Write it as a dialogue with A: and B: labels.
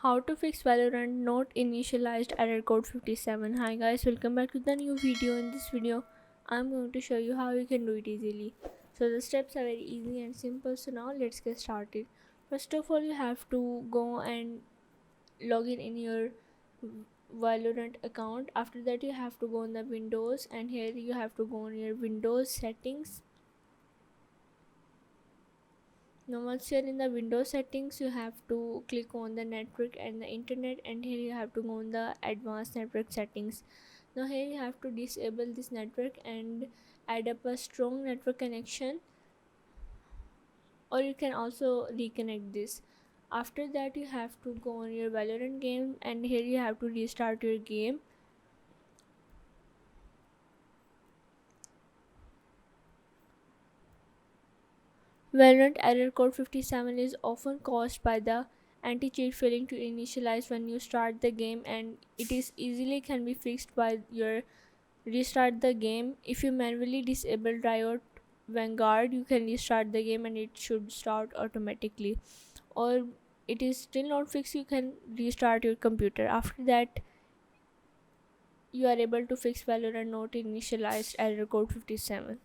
A: How to fix Valorant not initialized error code 57. Hi guys, welcome back to the new video. In this video I'm going to show you how you can do it easily. So the steps are very easy and simple, so now let's get started. First of all, you have to go and log in your Valorant account. After that you have to go on the Windows, and here you have to go on your Windows settings. Now once you're in the Windows settings, you have to click on the network and the internet, and here you have to go on the advanced network settings. Now here you have to disable this network and add up a strong network connection, or you can also reconnect this. After that you have to go on your Valorant game, and here you have to restart your game. Valorant error code 57 is often caused by the anti-cheat failing to initialize when you start the game, and it is easily can be fixed by your restart the game. If you manually disable Riot Vanguard, you can restart the game and it should start automatically. Or it is still not fixed, you can restart your computer. After that you are able to fix Valorant not initialized error code 57.